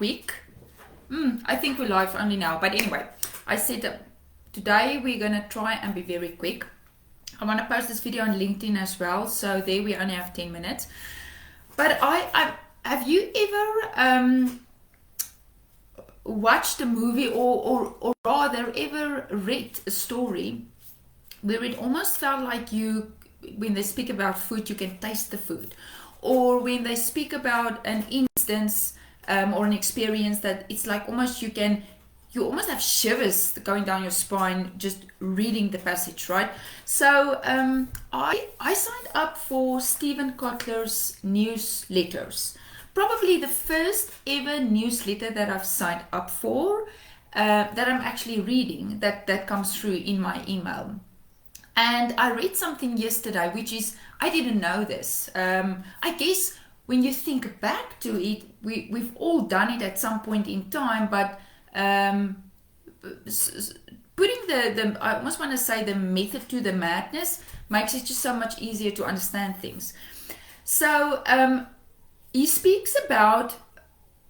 quick. I think we're live only now. But anyway, I said today we're going to try and be very quick. I want to post this video on LinkedIn as well. So there we only have 10 minutes. But have you ever watched a movie or rather ever read a story where it almost felt like when they speak about food, you can taste the food? Or when they speak about an instance or an experience that it's like almost you almost have shivers going down your spine just reading the passage, right? So I signed up for Stephen Kotler's newsletters. Probably the first ever newsletter that I've signed up for, that I'm actually reading, that comes through in my email. And I read something yesterday, which is, I didn't know this. I guess when you think back to it, we've all done it at some point in time, but putting I almost want to say the method to the madness makes it just so much easier to understand things. So he speaks about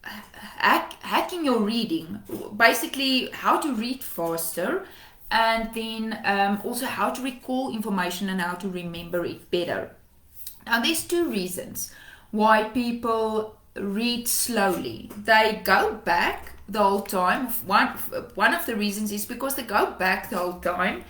hacking your reading, basically how to read faster, and then also how to recall information and how to remember it better. Now, there's two reasons why people read slowly. They go back the whole time. One of the reasons is because they go back the whole time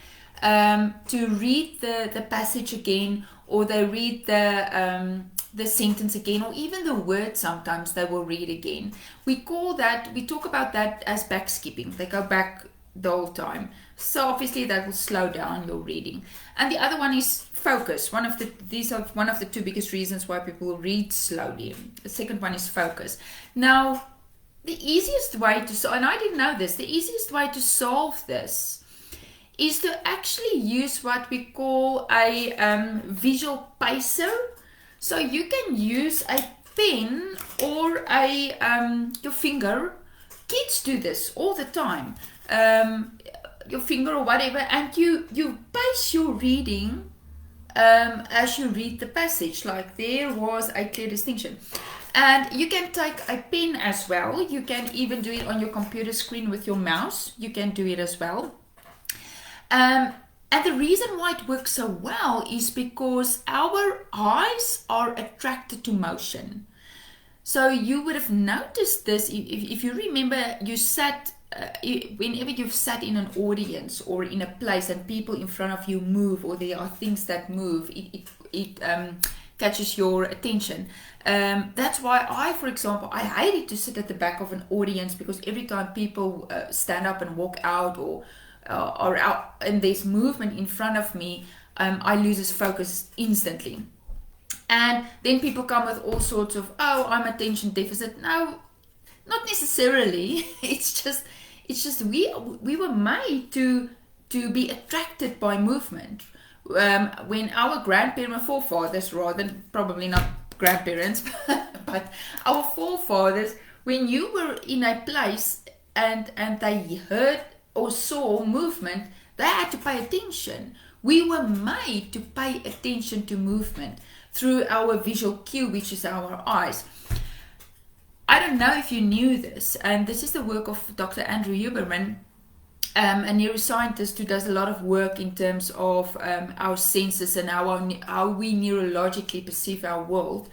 to read the passage again, or they read the sentence again, or even the word sometimes they will read again. We talk about that as back skipping. They go back the whole time. So obviously that will slow down your reading. And the other one is focus. These are one of the two biggest reasons why people read slowly. The second one is focus. Now, the easiest way to, and I didn't know this, the easiest way to solve this is to actually use what we call a visual pacer. So you can use a pen or your finger. Kids do this all the time. Your finger or whatever, and you pace your reading as you read the passage. Like there was a clear distinction. And you can take a pen as well. You can even do it on your computer screen with your mouse. You can do it as well. And the reason why it works so well is because our eyes are attracted to motion. So you would have noticed this if you remember you sat whenever you've sat in an audience or in a place and people in front of you move, or there are things that move, it catches your attention. That's why for example, I hated to sit at the back of an audience, because every time people stand up and walk out or out and there's movement in front of me, I lose focus instantly. And then people come with all sorts of, I'm attention deficit. No, not necessarily. It's just we were made to be attracted by movement. When our grandparents, forefathers rather, probably not grandparents, but our forefathers, when you were in a place and they heard or saw movement, they had to pay attention. We were made to pay attention to movement through our visual cue, which is our eyes. I don't know if you knew this, and this is the work of Dr. Andrew Huberman, a neuroscientist who does a lot of work in terms of our senses and how we neurologically perceive our world.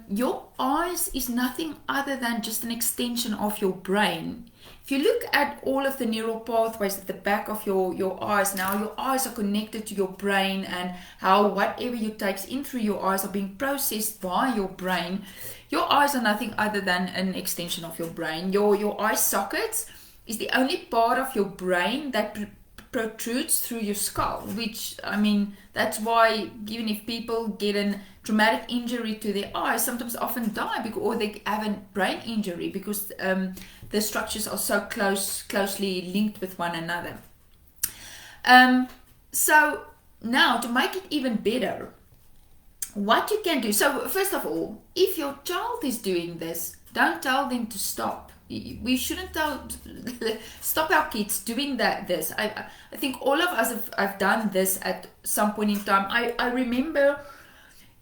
Your eyes is nothing other than just an extension of your brain. If you look at all of the neural pathways at the back of your eyes, now your eyes are connected to your brain, and how whatever you take in through your eyes are being processed by your brain. Your eyes are nothing other than an extension of your brain. Your eye sockets is the only part of your brain that protrudes through your skull, which, I mean, that's why even if people get a traumatic injury to their eyes, sometimes often die or they have a brain injury, because the structures are so closely linked with one another. So now, to make it even better, what you can do, so first of all, if your child is doing this, don't tell them to stop. We shouldn't stop our kids doing this. I think all of us have done this at some point in time. I remember,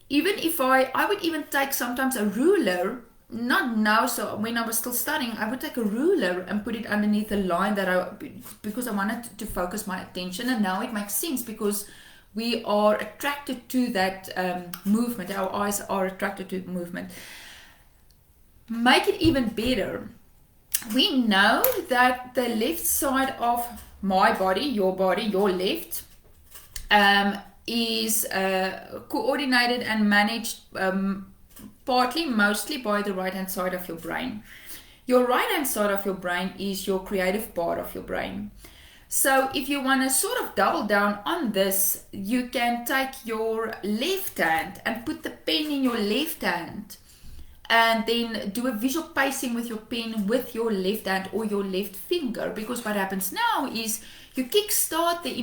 even if I would even take sometimes a ruler not now, so when I was still studying, I would take a ruler and put it underneath the line because I wanted to focus my attention, and now it makes sense because we are attracted to that movement. Our eyes are attracted to movement. Make it even better. We know that the left side of my body, your left, is coordinated and managed mostly by the right hand side of your brain. Your right hand side of your brain is your creative part of your brain. So if you want to sort of double down on this, you can take your left hand and put the pen in your left hand, and then do a visual pacing with your pen with your left hand or your left finger, because what happens now is you kickstart the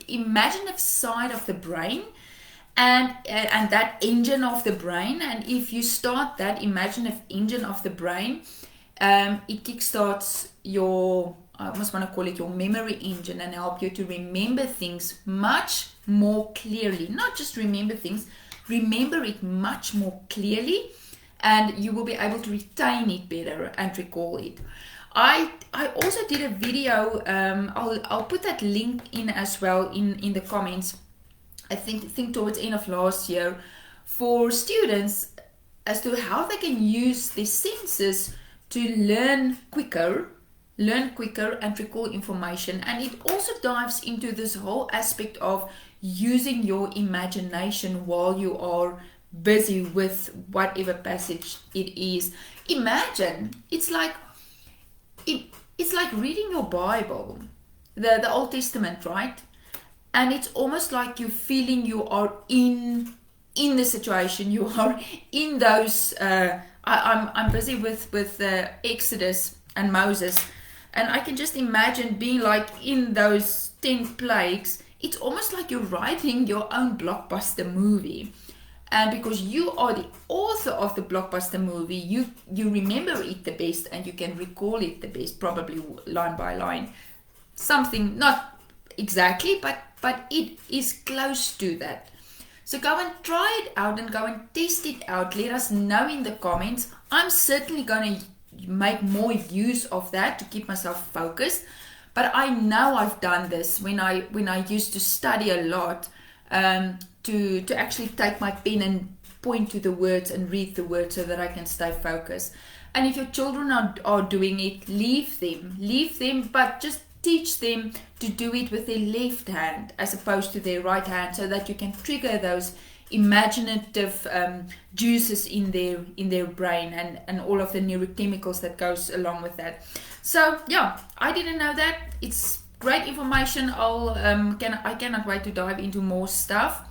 imaginative side of the brain, and that engine of the brain. And if you start that imaginative engine of the brain, it kickstarts your, I almost want to call it your memory engine, and help you to remember things much more clearly. Not just remember things, remember it much more clearly, and you will be able to retain it better and recall it. I also did a video, I'll put that link in as well in the comments, I think towards the end of last year, for students as to how they can use their senses to learn quicker and recall information. And it also dives into this whole aspect of using your imagination while you are busy with whatever passage it is. Imagine, it's like reading your Bible, the Old Testament, right? And it's almost like you're feeling you are in the situation. You are in those. I'm busy with Exodus and Moses, and I can just imagine being like in those 10 plagues. It's almost like you're writing your own blockbuster movie. And because you are the author of the blockbuster movie, you remember it the best, and you can recall it the best, probably line by line. Something, not exactly, but it is close to that. So go and try it out and go and test it out. Let us know in the comments. I'm certainly going to make more use of that to keep myself focused. But I know I've done this when I used to study a lot, to actually take my pen and point to the words and read the words so that I can stay focused. And if your children are doing it, leave them, but just teach them to do it with their left hand as opposed to their right hand, so that you can trigger those imaginative juices in their brain, and all of the neurochemicals that goes along with that. So yeah, I didn't know that. It's great information. I cannot wait to dive into more stuff,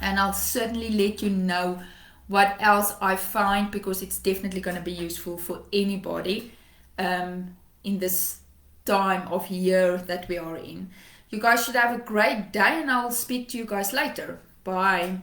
and I'll certainly let you know what else I find, because it's definitely going to be useful for anybody in this time of year that we are in. You guys should have a great day, and I'll speak to you guys later. Bye.